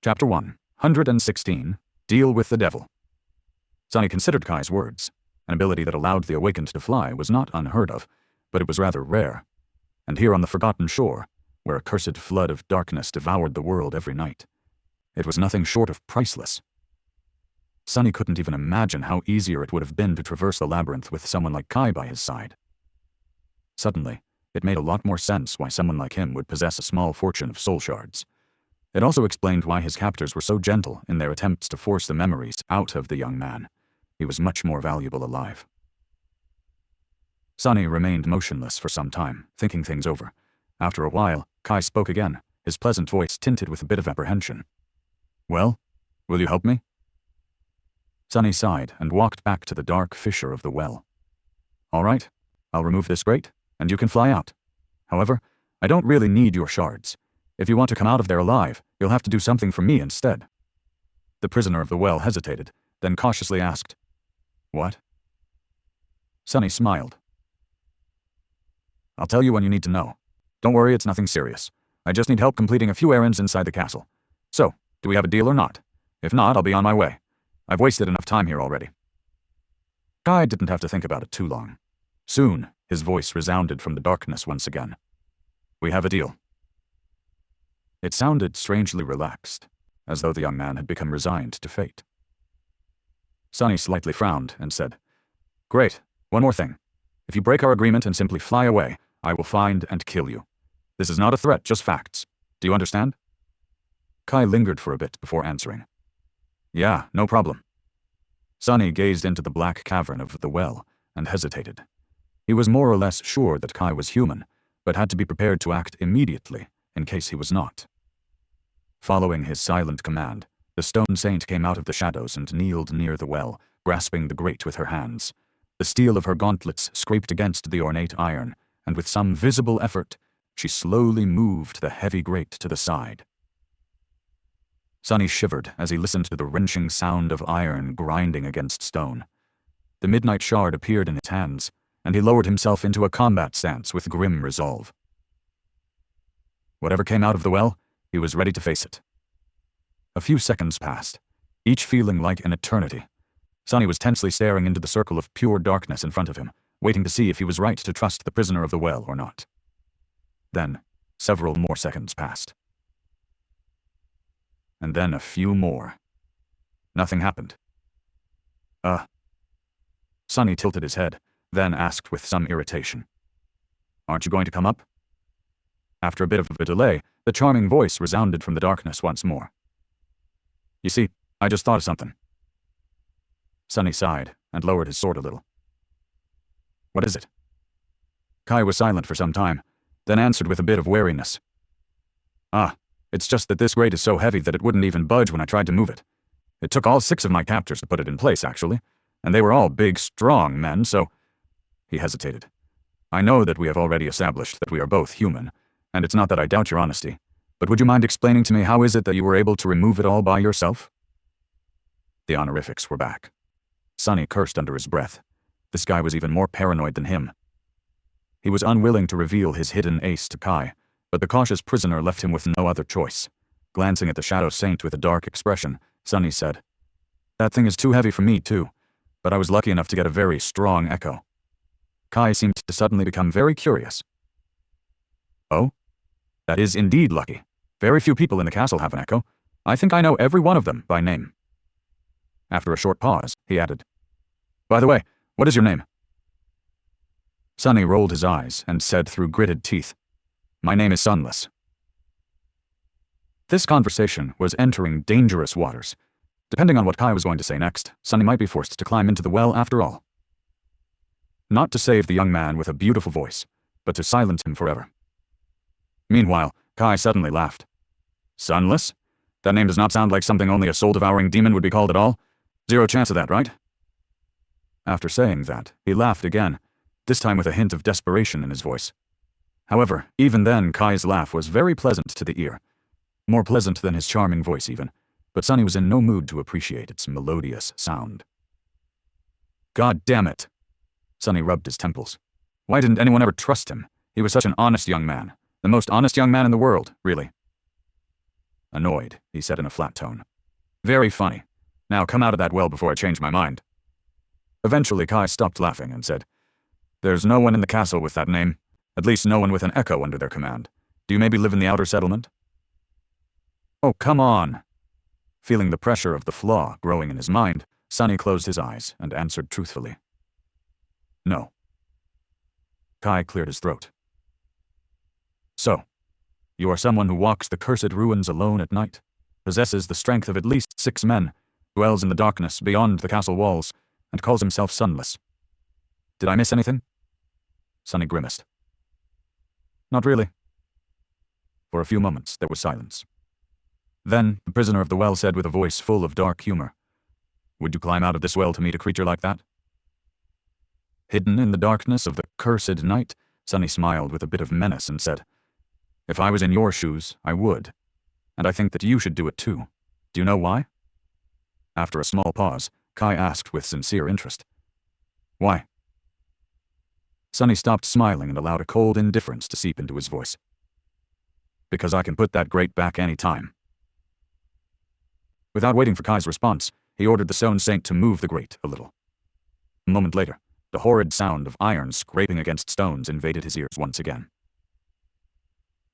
Chapter 116. Deal with the Devil. Sunny considered Kai's words. An ability that allowed the awakened to fly was not unheard of, but it was rather rare. And here on the Forgotten Shore, where a cursed flood of darkness devoured the world every night, it was nothing short of priceless. Sunny couldn't even imagine how easier it would have been to traverse the labyrinth with someone like Kai by his side. Suddenly, it made a lot more sense why someone like him would possess a small fortune of soul shards. It also explained why his captors were so gentle in their attempts to force the memories out of the young man. He was much more valuable alive. Sunny remained motionless for some time, thinking things over. After a while, Kai spoke again, his pleasant voice tinted with a bit of apprehension. "Well, will you help me?" Sunny sighed and walked back to the dark fissure of the well. "All right, I'll remove this grate, and you can fly out. However, I don't really need your shards. If you want to come out of there alive, you'll have to do something for me instead." The prisoner of the well hesitated, then cautiously asked, "What?" Sunny smiled. "I'll tell you when you need to know. Don't worry, it's nothing serious. I just need help completing a few errands inside the castle. So, do we have a deal or not? If not, I'll be on my way. I've wasted enough time here already." Kai didn't have to think about it too long. Soon, his voice resounded from the darkness once again. "We have a deal." It sounded strangely relaxed, as though the young man had become resigned to fate. Sunny slightly frowned and said, "Great, one more thing. If you break our agreement and simply fly away, I will find and kill you. This is not a threat, just facts. Do you understand?" Kai lingered for a bit before answering. "Yeah, no problem." Sunny gazed into the black cavern of the well and hesitated. He was more or less sure that Kai was human, but had to be prepared to act immediately in case he was not. Following his silent command, the stone saint came out of the shadows and kneeled near the well, grasping the grate with her hands. The steel of her gauntlets scraped against the ornate iron, and with some visible effort, she slowly moved the heavy grate to the side. Sunny shivered as he listened to the wrenching sound of iron grinding against stone. The midnight shard appeared in his hands, and he lowered himself into a combat stance with grim resolve. Whatever came out of the well, he was ready to face it. A few seconds passed, each feeling like an eternity. Sunny was tensely staring into the circle of pure darkness in front of him, waiting to see if he was right to trust the prisoner of the well or not. Then, several more seconds passed. And then a few more. Nothing happened. Sunny tilted his head, then asked with some irritation, "Aren't you going to come up?" After a bit of a delay, the charming voice resounded from the darkness once more. "You see, I just thought of something." Sunny sighed and lowered his sword a little. "What is it?" Kai was silent for some time, then answered with a bit of wariness. It's just that this grate is so heavy that it wouldn't even budge when I tried to move it. It took all 6 of my captors to put it in place, actually, and they were all big, strong men, so—" He hesitated. "I know that we have already established that we are both human, and it's not that I doubt your honesty, but would you mind explaining to me how is it that you were able to remove it all by yourself?" The honorifics were back. Sunny cursed under his breath. This guy was even more paranoid than him. He was unwilling to reveal his hidden ace to Kai, but the cautious prisoner left him with no other choice. Glancing at the Shadow Saint with a dark expression, Sunny said, "That thing is too heavy for me, too, but I was lucky enough to get a very strong echo." Kai seemed to suddenly become very curious. "Oh? That is indeed lucky. Very few people in the castle have an echo. I think I know every one of them by name." After a short pause, he added, "By the way, what is your name?" Sunny rolled his eyes and said through gritted teeth, "My name is Sunless." This conversation was entering dangerous waters. Depending on what Kai was going to say next, Sunny might be forced to climb into the well after all. Not to save the young man with a beautiful voice, but to silence him forever. Meanwhile, Kai suddenly laughed. "Sunless? That name does not sound like something only a soul-devouring demon would be called at all. Zero chance of that, right?" After saying that, he laughed again, this time with a hint of desperation in his voice. However, even then Kai's laugh was very pleasant to the ear. More pleasant than his charming voice even, but Sunny was in no mood to appreciate its melodious sound. "God damn it!" Sunny rubbed his temples. Why didn't anyone ever trust him? He was such an honest young man. The most honest young man in the world, really. Annoyed, he said in a flat tone. Very funny. Now come out of that well before I change my mind. Eventually Kai stopped laughing and said, There's no one in the castle with that name. At least no one with an echo under their command. Do you maybe live in the outer settlement? Oh, come on. Feeling the pressure of the flaw growing in his mind, Sunny closed his eyes and answered truthfully. No. Kai cleared his throat. So, you are someone who walks the cursed ruins alone at night, possesses the strength of at least 6 men, dwells in the darkness beyond the castle walls, and calls himself Sunless. Did I miss anything? Sunny grimaced. Not really. For a few moments there was silence. Then the prisoner of the well said with a voice full of dark humor, Would you climb out of this well to meet a creature like that? Hidden in the darkness of the cursed night, Sunny smiled with a bit of menace and said, If I was in your shoes, I would. And I think that you should do it too. Do you know why? After a small pause, Kai asked with sincere interest, Why? Sunny stopped smiling and allowed a cold indifference to seep into his voice. Because I can put that grate back any time. Without waiting for Kai's response, he ordered the stone saint to move the grate a little. A moment later, the horrid sound of iron scraping against stones invaded his ears once again.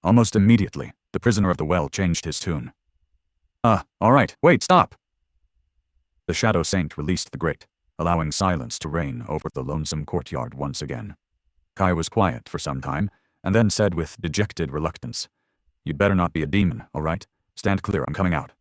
Almost immediately, the prisoner of the well changed his tune. All right, wait, stop! The shadow saint released the grate, allowing silence to reign over the lonesome courtyard once again. Kai was quiet for some time, and then said with dejected reluctance, You'd better not be a demon, all right? Stand clear, I'm coming out.